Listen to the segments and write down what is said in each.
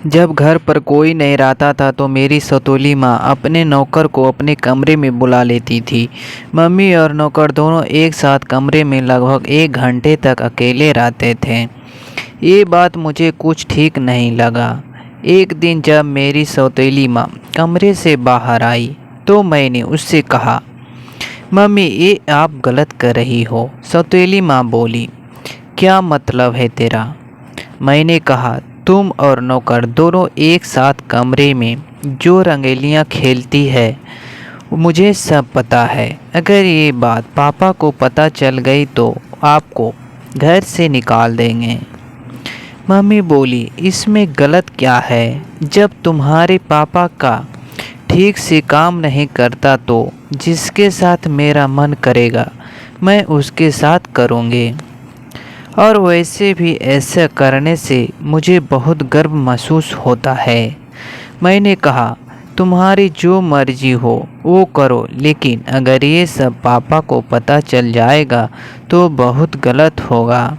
जब घर पर कोई नहीं रहता था तो मेरी सौतेली माँ अपने नौकर को अपने कमरे में बुला लेती थी। मम्मी और नौकर दोनों एक साथ कमरे में लगभग 1 घंटे तक अकेले रहते थे। ये बात मुझे कुछ ठीक नहीं लगा। एक दिन जब मेरी सौतेली माँ कमरे से बाहर आई तो मैंने उससे कहा, मम्मी ये आप गलत कर रही हो। सौतेली माँ बोली, क्या मतलब है तेरा? मैंने कहा, तुम और नौकर दोनों एक साथ कमरे में जो रंगेलियाँ खेलती है मुझे सब पता है। अगर ये बात पापा को पता चल गई तो आपको घर से निकाल देंगे। मम्मी बोली, इसमें गलत क्या है? जब तुम्हारे पापा का ठीक से काम नहीं करता तो जिसके साथ मेरा मन करेगा मैं उसके साथ करूँगी। और वैसे भी ऐसा करने से मुझे बहुत गर्व महसूस होता है। मैंने कहा, तुम्हारी जो मर्जी हो वो करो, लेकिन अगर ये सब पापा को पता चल जाएगा तो बहुत गलत होगा।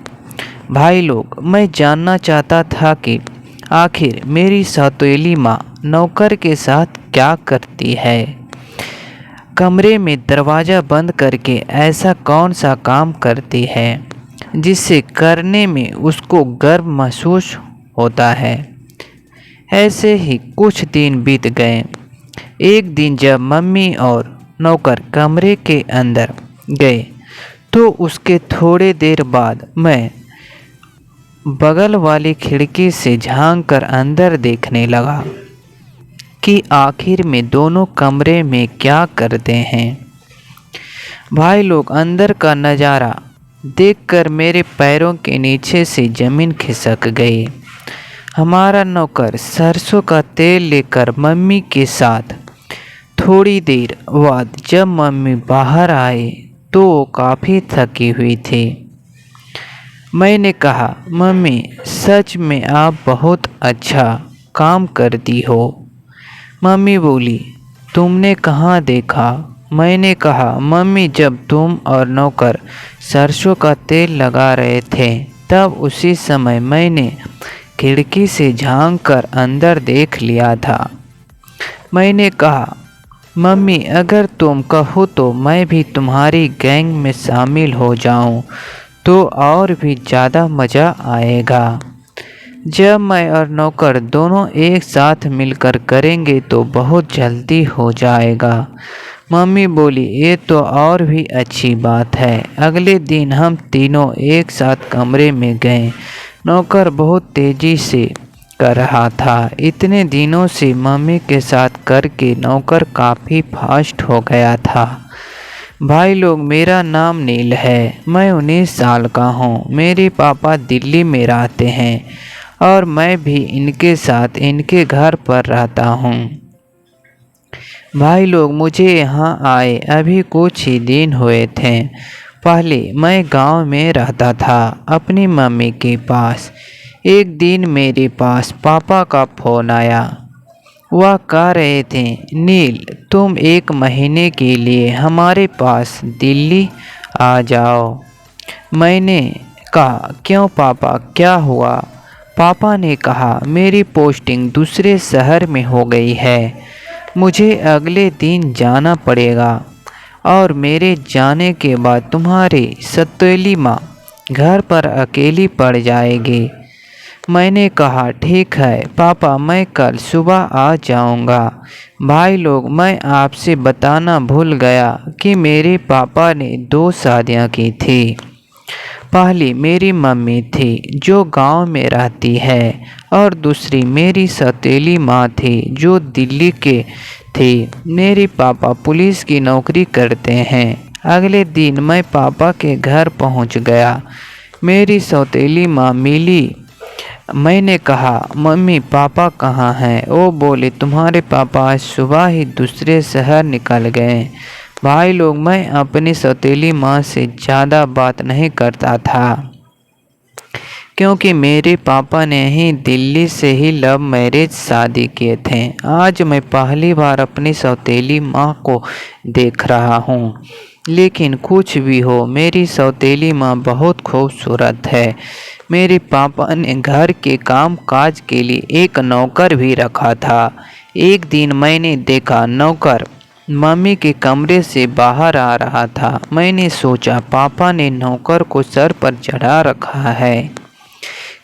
भाई लोग, मैं जानना चाहता था कि आखिर मेरी सौतेली माँ नौकर के साथ क्या करती है। कमरे में दरवाज़ा बंद करके ऐसा कौन सा काम करती है जिसे करने में उसको गर्व महसूस होता है। ऐसे ही कुछ दिन बीत गए। एक दिन जब मम्मी और नौकर कमरे के अंदर गए तो उसके थोड़े देर बाद मैं बगल वाली खिड़की से झांक कर अंदर देखने लगा कि आखिर में दोनों कमरे में क्या करते हैं। भाई लोग, अंदर का नज़ारा देखकर मेरे पैरों के नीचे से ज़मीन खिसक गई। हमारा नौकर सरसों का तेल लेकर मम्मी के साथ थोड़ी देर बाद जब मम्मी बाहर आए तो वो काफ़ी थकी हुई थी। मैंने कहा, मम्मी सच में आप बहुत अच्छा काम करती हो। मम्मी बोली, तुमने कहाँ देखा? मैंने कहा, मम्मी जब तुम और नौकर सरसों का तेल लगा रहे थे तब उसी समय मैंने खिड़की से झांक कर अंदर देख लिया था। मैंने कहा, मम्मी अगर तुम कहो तो मैं भी तुम्हारी गैंग में शामिल हो जाऊं तो और भी ज़्यादा मज़ा आएगा। जब मैं और नौकर दोनों एक साथ मिलकर करेंगे तो बहुत जल्दी हो जाएगा। मम्मी बोली, ये तो और भी अच्छी बात है। अगले दिन हम तीनों एक साथ कमरे में गए। नौकर बहुत तेज़ी से कर रहा था। इतने दिनों से मम्मी के साथ करके नौकर काफ़ी फास्ट हो गया था। भाई लोग, मेरा नाम नील है। मैं 19 साल का हूँ। मेरे पापा दिल्ली में रहते हैं और मैं भी इनके साथ इनके घर पर रहता हूँ। भाई लोग, मुझे यहाँ आए अभी कुछ ही दिन हुए थे। पहले मैं गांव में रहता था अपनी मम्मी के पास। एक दिन मेरे पास पापा का फ़ोन आया। वह कह रहे थे, नील तुम 1 महीने के लिए हमारे पास दिल्ली आ जाओ। मैंने कहा, क्यों पापा, क्या हुआ? पापा ने कहा, मेरी पोस्टिंग दूसरे शहर में हो गई है। मुझे अगले दिन जाना पड़ेगा और मेरे जाने के बाद तुम्हारी सौतेली माँ घर पर अकेली पड़ जाएगी। मैंने कहा, ठीक है पापा, मैं कल सुबह आ जाऊंगा। भाई लोग, मैं आपसे बताना भूल गया कि मेरे पापा ने 2 शादियां की थी। पहली मेरी मम्मी थी जो गांव में रहती है और दूसरी मेरी सौतेली माँ थी जो दिल्ली के थी। मेरे पापा पुलिस की नौकरी करते हैं। अगले दिन मैं पापा के घर पहुंच गया। मेरी सौतेली माँ मिली। मैंने कहा, मम्मी पापा कहाँ हैं? वो बोले, तुम्हारे पापा आज सुबह ही दूसरे शहर निकल गए। भाई लोग, मैं अपनी सौतेली माँ से ज़्यादा बात नहीं करता था क्योंकि मेरे पापा ने ही दिल्ली से ही लव मैरिज शादी किए थे। आज मैं पहली बार अपनी सौतेली माँ को देख रहा हूँ। लेकिन कुछ भी हो, मेरी सौतेली माँ बहुत खूबसूरत है। मेरे पापा ने घर के काम काज के लिए एक नौकर भी रखा था। एक दिन मैंने देखा नौकर मम्मी के कमरे से बाहर आ रहा था। मैंने सोचा पापा ने नौकर को सर पर चढ़ा रखा है,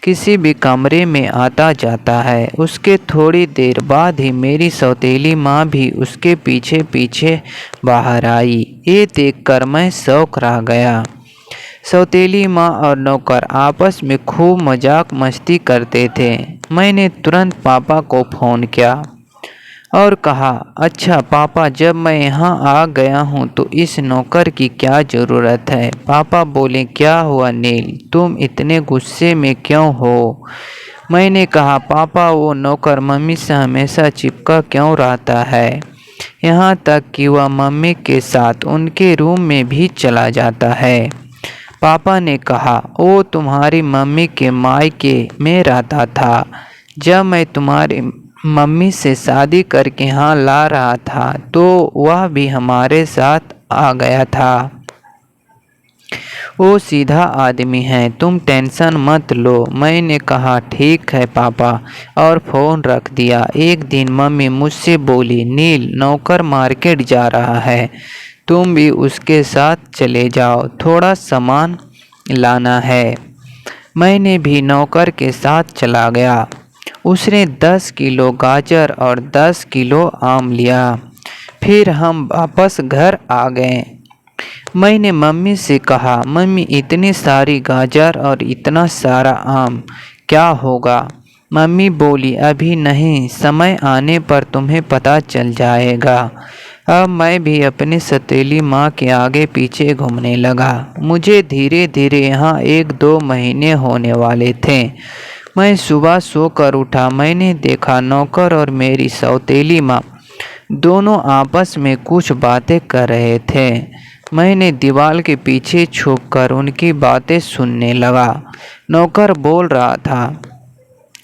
किसी भी कमरे में आता जाता है। उसके थोड़ी देर बाद ही मेरी सौतेली माँ भी उसके पीछे पीछे बाहर आई। ये देखकर मैं शौक रह गया। सौतेली माँ और नौकर आपस में खूब मजाक मस्ती करते थे। मैंने तुरंत पापा को फ़ोन किया और कहा, अच्छा पापा, जब मैं यहाँ आ गया हूँ तो इस नौकर की क्या ज़रूरत है। पापा बोले, क्या हुआ नील, तुम इतने गुस्से में क्यों हो। मैंने कहा, पापा वो नौकर मम्मी से हमेशा चिपका क्यों रहता है, यहाँ तक कि वह मम्मी के साथ उनके रूम में भी चला जाता है। पापा ने कहा, वो तुम्हारी मम्मी के मायके में रहता था। जब मैं तुम्हारी मम्मी से शादी करके यहाँ ला रहा था तो वह भी हमारे साथ आ गया था। वो सीधा आदमी है, तुम टेंशन मत लो। मैंने कहा, ठीक है पापा, और फ़ोन रख दिया। एक दिन मम्मी मुझसे बोली, नील, नौकर मार्केट जा रहा है, तुम भी उसके साथ चले जाओ, थोड़ा सामान लाना है। मैंने भी नौकर के साथ चला गया। उसने 10 किलो गाजर और 10 किलो आम लिया। फिर हम वापस घर आ गए। मैंने मम्मी से कहा, मम्मी, इतनी सारी गाजर और इतना सारा आम क्या होगा। मम्मी बोली, अभी नहीं, समय आने पर तुम्हें पता चल जाएगा। अब मैं भी अपनी सौतेली माँ के आगे पीछे घूमने लगा। मुझे धीरे धीरे यहाँ 1-2 महीने होने वाले थे। मैं सुबह सोकर उठा। मैंने देखा नौकर और मेरी सौतेली माँ दोनों आपस में कुछ बातें कर रहे थे। मैंने दीवार के पीछे छुपकर उनकी बातें सुनने लगा। नौकर बोल रहा था,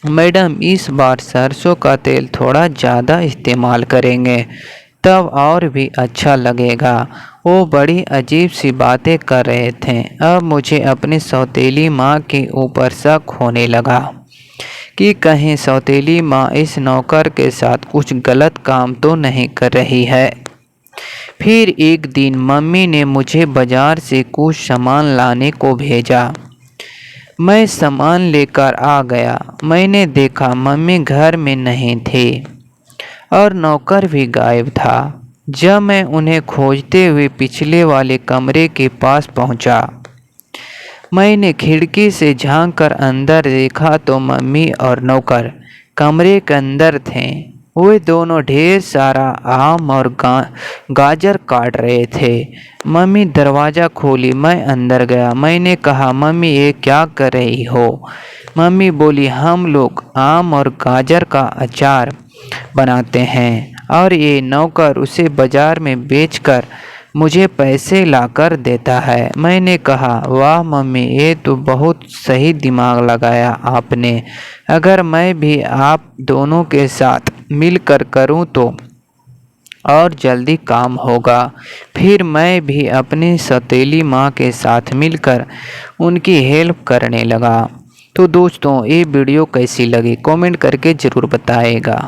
मैडम, इस बार सरसों का तेल थोड़ा ज़्यादा इस्तेमाल करेंगे, तब और भी अच्छा लगेगा। वो बड़ी अजीब सी बातें कर रहे थे। अब मुझे अपनी सौतेली माँ के ऊपर शक होने लगा कि कहीं सौतेली माँ इस नौकर के साथ कुछ गलत काम तो नहीं कर रही है। फिर एक दिन मम्मी ने मुझे बाज़ार से कुछ सामान लाने को भेजा। मैं सामान लेकर आ गया। मैंने देखा मम्मी घर में नहीं थी और नौकर भी गायब था। जब मैं उन्हें खोजते हुए पिछले वाले कमरे के पास पहुंचा, मैंने खिड़की से झांककर अंदर देखा तो मम्मी और नौकर कमरे के अंदर थे। वे दोनों ढेर सारा आम और गाजर काट रहे थे। मम्मी दरवाज़ा खोली, मैं अंदर गया। मैंने कहा, मम्मी, ये क्या कर रही हो। मम्मी बोली, हम लोग आम और गाजर का अचार बनाते हैं और ये नौकर उसे बाज़ार में बेचकर मुझे पैसे लाकर देता है। मैंने कहा, वाह मम्मी, ये तो बहुत सही दिमाग लगाया आपने। अगर मैं भी आप दोनों के साथ मिलकर करूं तो और जल्दी काम होगा। फिर मैं भी अपनी सौतेली माँ के साथ मिलकर उनकी हेल्प करने लगा। तो दोस्तों, ये वीडियो कैसी लगी कमेंट करके ज़रूर बताएगा।